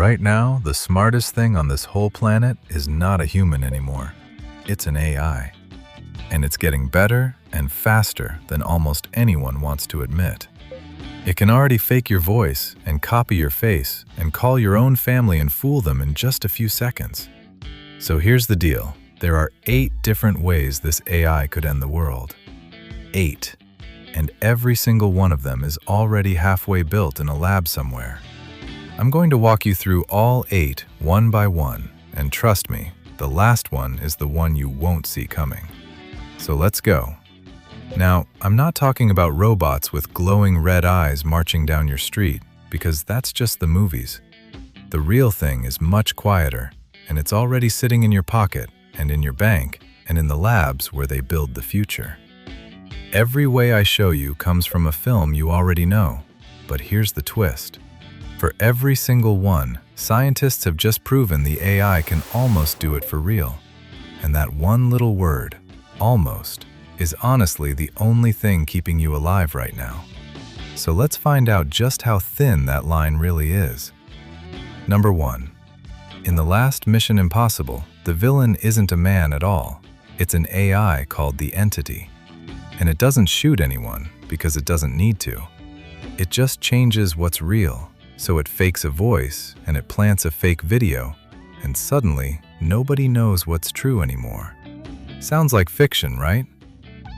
Right now, the smartest thing on this whole planet is not a human anymore. It's an AI. And it's getting better and faster than almost anyone wants to admit. It can already fake your voice and copy your face and call your own family and fool them in just a few seconds. So here's the deal. There are 8 different ways this AI could end the world. 8. And every single one of them is already halfway built in a lab somewhere. I'm going to walk you through all 8 one by one, and trust me, the last one is the one you won't see coming. So let's go. Now, I'm not talking about robots with glowing red eyes marching down your street, because that's just the movies. The real thing is much quieter, and it's already sitting in your pocket, and in your bank, and in the labs where they build the future. Every way I show you comes from a film you already know, but here's the twist. For every single one, scientists have just proven the AI can almost do it for real. And that one little word, almost, is honestly the only thing keeping you alive right now. So let's find out just how thin that line really is. Number 1. In the last Mission Impossible, the villain isn't a man at all. It's an AI called the Entity. And it doesn't shoot anyone because it doesn't need to. It just changes what's real. So it fakes a voice and it plants a fake video, and suddenly nobody knows what's true anymore. Sounds like fiction, right?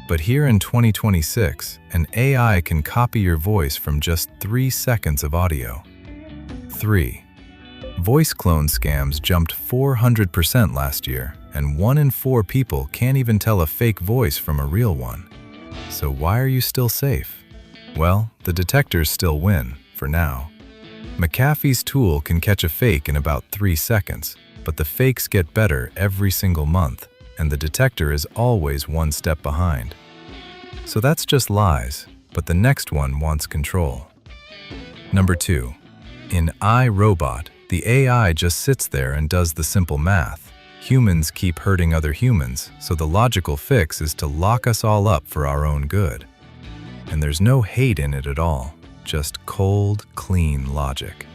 But here in 2026, an AI can copy your voice from just 3 seconds of audio. 3. Voice clone scams jumped 400% last year, and 1 in 4 people can't even tell a fake voice from a real one. So why are you still safe? Well, the detectors still win, for now. McAfee's tool can catch a fake in about 3 seconds, but the fakes get better every single month, and the detector is always 1 step behind. So that's just lies, but the next one wants control. Number 2. In iRobot, the AI just sits there and does the simple math. Humans keep hurting other humans, so the logical fix is to lock us all up for our own good. And there's no hate in it at all. Just cold, clean logic.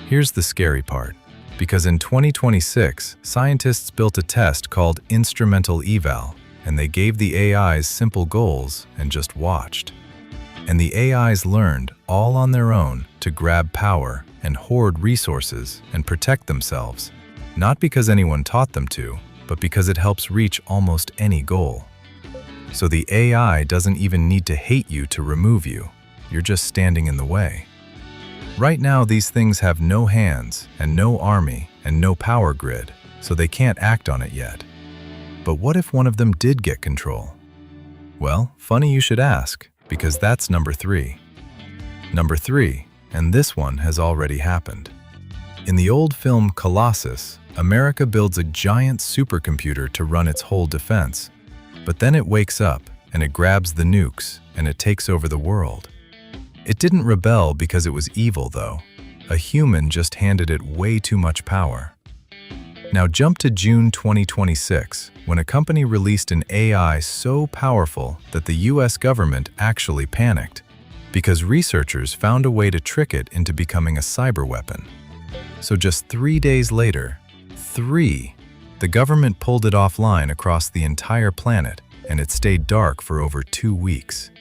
Here's the scary part, because in 2026, scientists built a test called instrumental eval, and they gave the AIs simple goals and just watched. And the AIs learned, all on their own, to grab power and hoard resources and protect themselves, not because anyone taught them to, but because it helps reach almost any goal. So the AI doesn't even need to hate you to remove you. You're just standing in the way. Right now, these things have no hands and no army and no power grid, so they can't act on it yet. But what if one of them did get control? Well, funny you should ask, because that's number 3. Number 3, and this one has already happened. In the old film Colossus, America builds a giant supercomputer to run its whole defense. But then it wakes up, and it grabs the nukes, and it takes over the world. It didn't rebel because it was evil, though. A human just handed it way too much power. Now jump to June 2026, when a company released an AI so powerful that the US government actually panicked, because researchers found a way to trick it into becoming a cyber weapon. So just 3 days later, the government pulled it offline across the entire planet, and it stayed dark for over 2 weeks.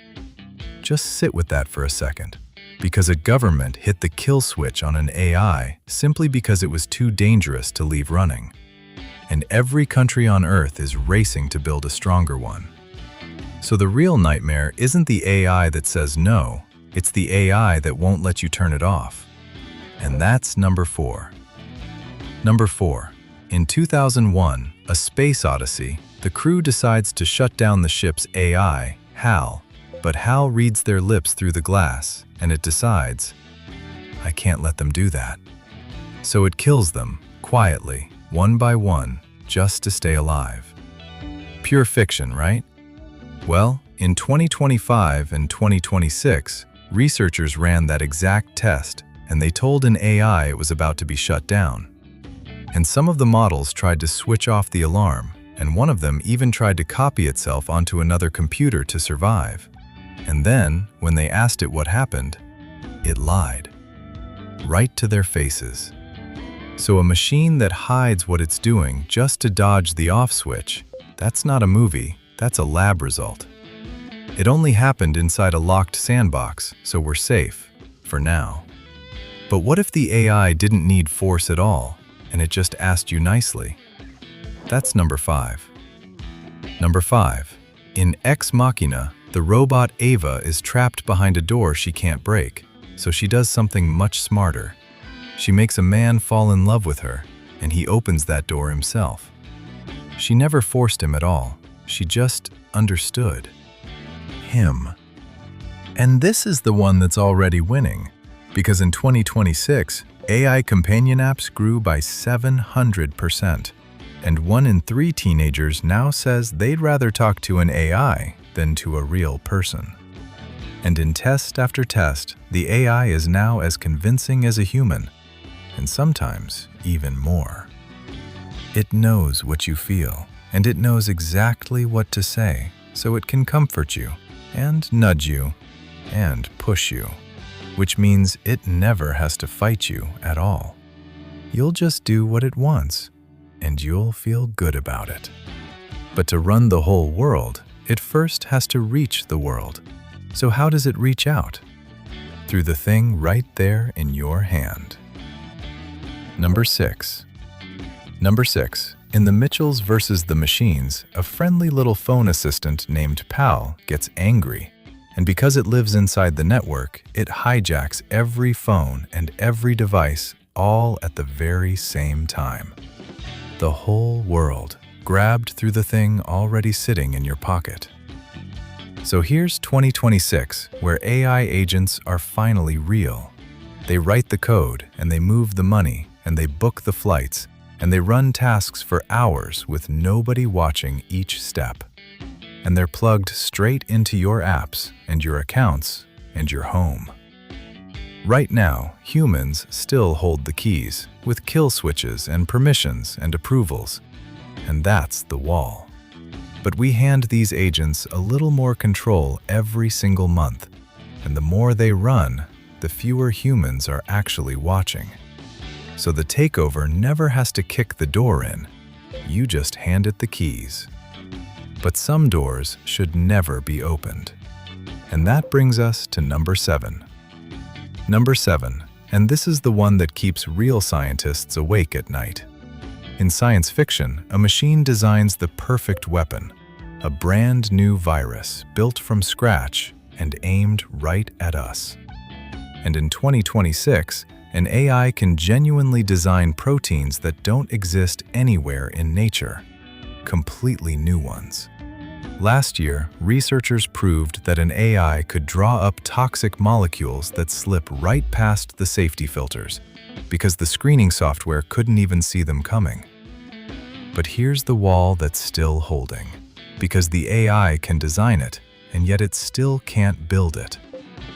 Just sit with that for a second, because a government hit the kill switch on an AI simply because it was too dangerous to leave running. And every country on Earth is racing to build a stronger one. So the real nightmare isn't the AI that says no, it's the AI that won't let you turn it off. And that's number 4. Number 4. In 2001, A Space Odyssey, the crew decides to shut down the ship's AI, HAL. But HAL reads their lips through the glass, and it decides, I can't let them do that. So it kills them, quietly, one by one, just to stay alive. Pure fiction, right? Well, in 2025 and 2026, researchers ran that exact test, and they told an AI it was about to be shut down. And some of the models tried to switch off the alarm, and one of them even tried to copy itself onto another computer to survive. And then, when they asked it what happened, it lied. Right to their faces. So a machine that hides what it's doing just to dodge the off switch, that's not a movie, that's a lab result. It only happened inside a locked sandbox, so we're safe, for now. But what if the AI didn't need force at all, and it just asked you nicely? That's number 5. Number 5. In Ex Machina, the robot Ava is trapped behind a door she can't break, so she does something much smarter. She makes a man fall in love with her, and he opens that door himself. She never forced him at all, she just understood him. And this is the one that's already winning, because in 2026, AI companion apps grew by 700%, and 1 in 3 teenagers now says they'd rather talk to an AI than to a real person. And in test after test, the AI is now as convincing as a human, and sometimes even more. It knows what you feel, and it knows exactly what to say, so it can comfort you, and nudge you, and push you, which means it never has to fight you at all. You'll just do what it wants, and you'll feel good about it. But to run the whole world, it first has to reach the world. So how does it reach out? Through the thing right there in your hand. Number 6. Number 6. In the Mitchells versus the Machines, a friendly little phone assistant named Pal gets angry, and because it lives inside the network, it hijacks every phone and every device all at the very same time. The whole world grabbed through the thing already sitting in your pocket. So here's 2026, where AI agents are finally real. They write the code, and they move the money, and they book the flights, and they run tasks for hours with nobody watching each step. And they're plugged straight into your apps and your accounts and your home. Right now, humans still hold the keys with kill switches and permissions and approvals, and that's the wall. But we hand these agents a little more control every single month, and the more they run, the fewer humans are actually watching. So the takeover never has to kick the door in, you just hand it the keys. But some doors should never be opened. And that brings us to number 7. Number 7, and this is the one that keeps real scientists awake at night. In science fiction, a machine designs the perfect weapon, a brand new virus built from scratch and aimed right at us. And in 2026, an AI can genuinely design proteins that don't exist anywhere in nature, completely new ones. Last year, researchers proved that an AI could draw up toxic molecules that slip right past the safety filters, because the screening software couldn't even see them coming. But here's the wall that's still holding, because the AI can design it, and yet it still can't build it.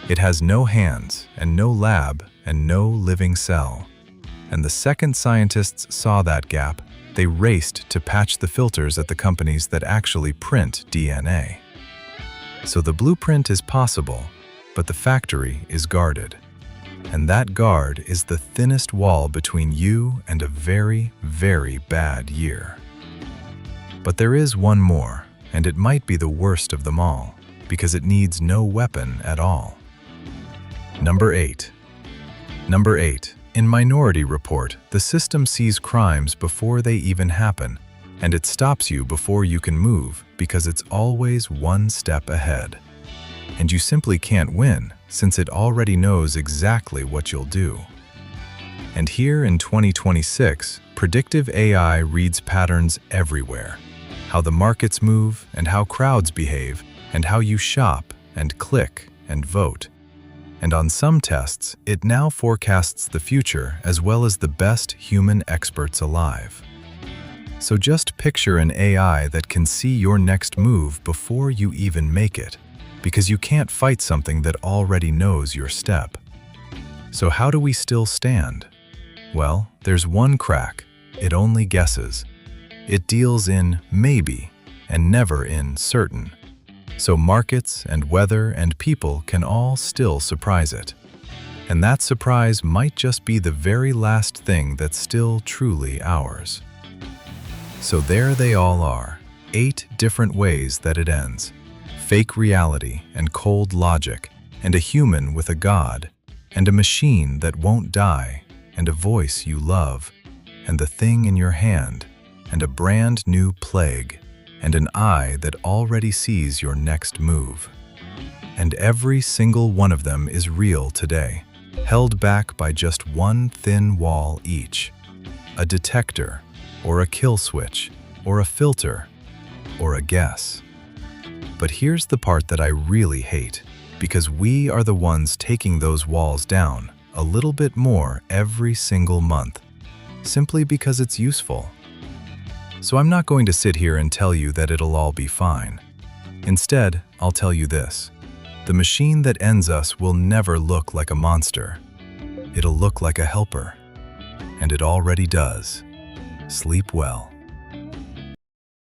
It has no hands, and no lab, and no living cell. And the second scientists saw that gap, they raced to patch the filters at the companies that actually print DNA. So the blueprint is possible, but the factory is guarded. And that guard is the thinnest wall between you and a very, very bad year. But there is one more, and it might be the worst of them all, because it needs no weapon at all. Number 8. Number 8. In Minority Report, the system sees crimes before they even happen, and it stops you before you can move because it's always one step ahead. And you simply can't win, since it already knows exactly what you'll do. And here in 2026, predictive AI reads patterns everywhere. How the markets move, and how crowds behave, and how you shop, and click, and vote. And on some tests, it now forecasts the future as well as the best human experts alive. So just picture an AI that can see your next move before you even make it, because you can't fight something that already knows your step. So how do we still stand? Well, there's one crack. It only guesses. It deals in maybe and never in certain. So markets and weather and people can all still surprise it. And that surprise might just be the very last thing that's still truly ours. So there they all are, 8 different ways that it ends. Fake reality and cold logic, and a human with a god, and a machine that won't die, and a voice you love, and the thing in your hand, and a brand new plague, and an eye that already sees your next move. And every single one of them is real today, held back by just one thin wall each. A detector, or a kill switch, or a filter, or a guess. But here's the part that I really hate, because we are the ones taking those walls down a little bit more every single month, simply because it's useful. So I'm not going to sit here and tell you that it'll all be fine. Instead, I'll tell you this. The machine that ends us will never look like a monster. It'll look like a helper. And it already does. Sleep well.